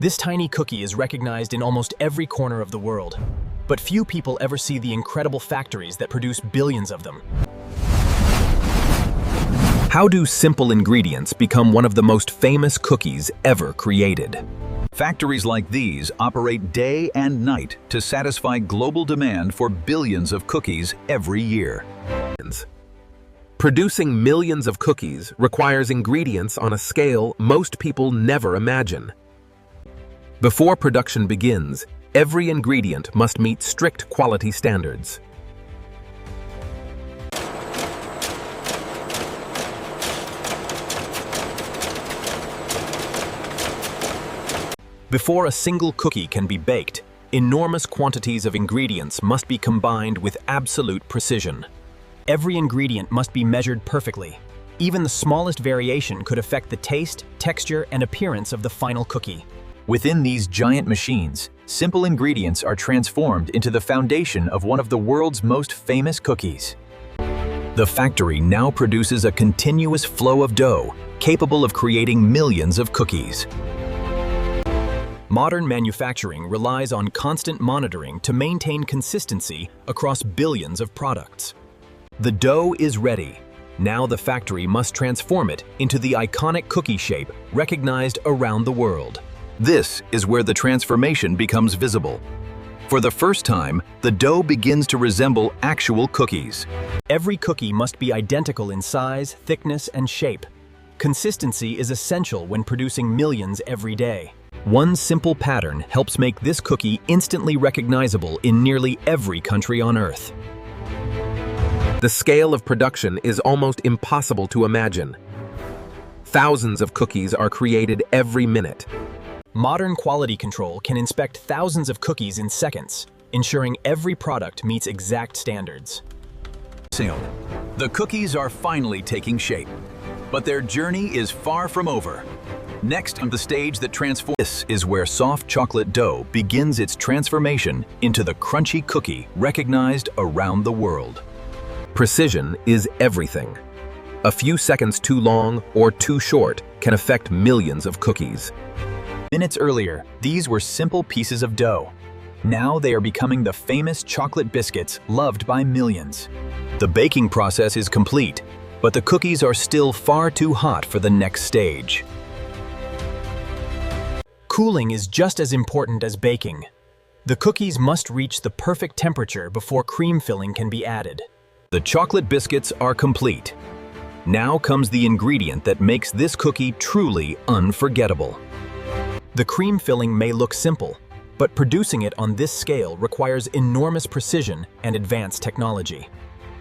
This tiny cookie is recognized in almost every corner of the world, but few people ever see the incredible factories that produce billions of them. How do simple ingredients become one of the most famous cookies ever created? Factories like these operate day and night to satisfy global demand for billions of cookies every year. Producing millions of cookies requires ingredients on a scale most people never imagine. Before production begins, every ingredient must meet strict quality standards. Before a single cookie can be baked, enormous quantities of ingredients must be combined with absolute precision. Every ingredient must be measured perfectly. Even the smallest variation could affect the taste, texture, and appearance of the final cookie. Within these giant machines, simple ingredients are transformed into the foundation of one of the world's most famous cookies. The factory now produces a continuous flow of dough, capable of creating millions of cookies. Modern manufacturing relies on constant monitoring to maintain consistency across billions of products. The dough is ready. Now the factory must transform it into the iconic cookie shape recognized around the world. This is where the transformation becomes visible. For the first time, the dough begins to resemble actual cookies. Every cookie must be identical in size, thickness, and shape. Consistency is essential when producing millions every day. One simple pattern helps make this cookie instantly recognizable in nearly every country on Earth. The scale of production is almost impossible to imagine. Thousands of cookies are created every minute. Modern quality control can inspect thousands of cookies in seconds, ensuring every product meets exact standards. Soon, the cookies are finally taking shape, but their journey is far from over. Next on the stage that transforms, this is where soft chocolate dough begins its transformation into the crunchy cookie recognized around the world. Precision is everything. A few seconds too long or too short can affect millions of cookies. Minutes earlier, these were simple pieces of dough. Now they are becoming the famous chocolate biscuits loved by millions. The baking process is complete, but the cookies are still far too hot for the next stage. Cooling is just as important as baking. The cookies must reach the perfect temperature before cream filling can be added. The chocolate biscuits are complete. Now comes the ingredient that makes this cookie truly unforgettable. The cream filling may look simple, but producing it on this scale requires enormous precision and advanced technology.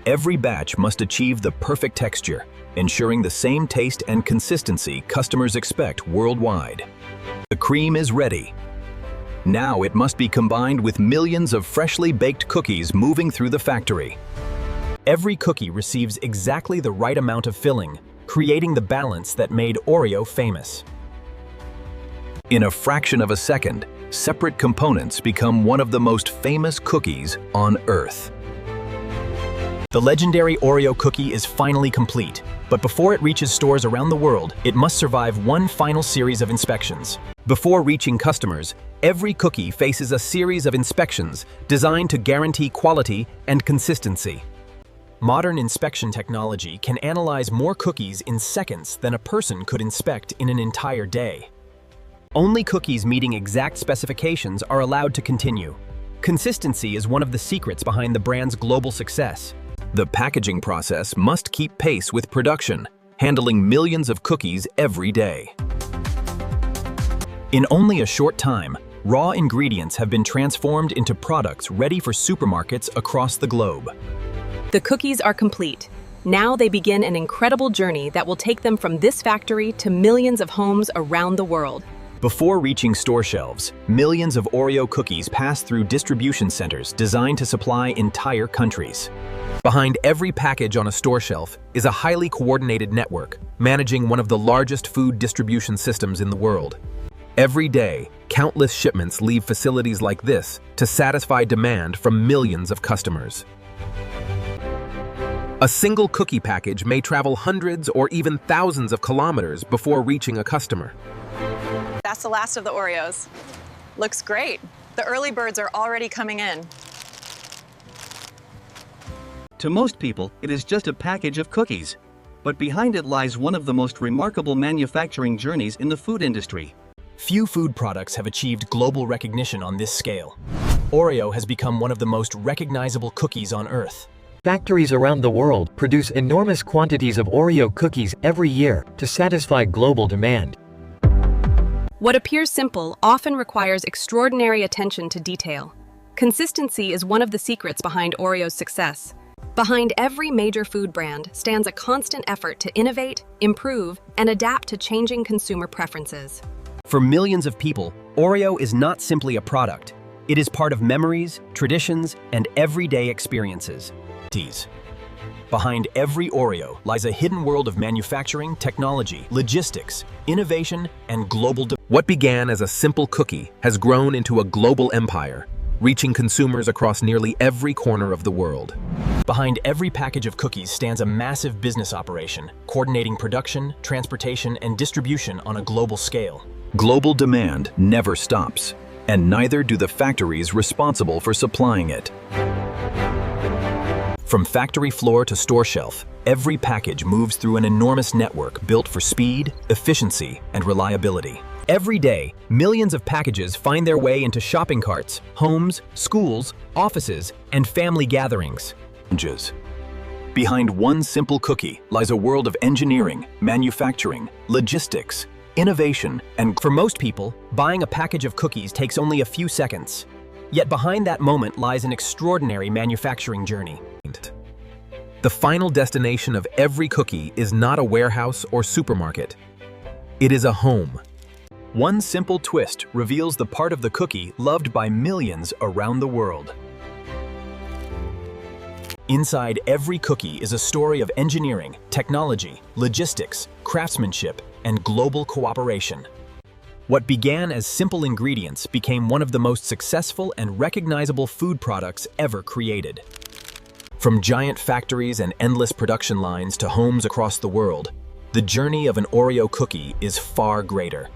Every batch must achieve the perfect texture, ensuring the same taste and consistency customers expect worldwide. The cream is ready. Now it must be combined with millions of freshly baked cookies moving through the factory. Every cookie receives exactly the right amount of filling, creating the balance that made Oreo famous. In a fraction of a second, separate components become one of the most famous cookies on Earth. The legendary Oreo cookie is finally complete, but before it reaches stores around the world, it must survive one final series of inspections. Before reaching customers, every cookie faces a series of inspections designed to guarantee quality and consistency. Modern inspection technology can analyze more cookies in seconds than a person could inspect in an entire day. Only cookies meeting exact specifications are allowed to continue. Consistency is one of the secrets behind the brand's global success. The packaging process must keep pace with production, handling millions of cookies every day. In only a short time, raw ingredients have been transformed into products ready for supermarkets across the globe. The cookies are complete. Now they begin an incredible journey that will take them from this factory to millions of homes around the world. Before reaching store shelves, millions of Oreo cookies pass through distribution centers designed to supply entire countries. Behind every package on a store shelf is a highly coordinated network, managing one of the largest food distribution systems in the world. Every day, countless shipments leave facilities like this to satisfy demand from millions of customers. A single cookie package may travel hundreds or even thousands of kilometers before reaching a customer. That's lost the last of the Oreos. Looks great. The early birds are already coming in. To most people, it is just a package of cookies. But behind it lies one of the most remarkable manufacturing journeys in the food industry. Few food products have achieved global recognition on this scale. Oreo has become one of the most recognizable cookies on Earth. Factories around the world produce enormous quantities of Oreo cookies every year to satisfy global demand. What appears simple often requires extraordinary attention to detail. Consistency is one of the secrets behind Oreo's success. Behind every major food brand stands a constant effort to innovate, improve, and adapt to changing consumer preferences. For millions of people, Oreo is not simply a product. It is part of memories, traditions, and everyday experiences. Behind every Oreo lies a hidden world of manufacturing, technology, logistics, innovation, and global What began as a simple cookie has grown into a global empire, reaching consumers across nearly every corner of the world. Behind every package of cookies stands a massive business operation, coordinating production, transportation, and distribution on a global scale. Global demand never stops, and neither do the factories responsible for supplying it. From factory floor to store shelf, every package moves through an enormous network built for speed, efficiency, and reliability. Every day, millions of packages find their way into shopping carts, homes, schools, offices, and family gatherings. Behind one simple cookie lies a world of engineering, manufacturing, logistics, innovation, and for most people, buying a package of cookies takes only a few seconds. Yet behind that moment lies an extraordinary manufacturing journey. The final destination of every cookie is not a warehouse or supermarket. It is a home. one simple twist reveals the part of the cookie loved by millions around the world. Inside every cookie is a story of engineering, technology, logistics, craftsmanship, and global cooperation. What began as simple ingredients became one of the most successful and recognizable food products ever created. From giant factories and endless production lines to homes across the world, the journey of an Oreo cookie is far greater.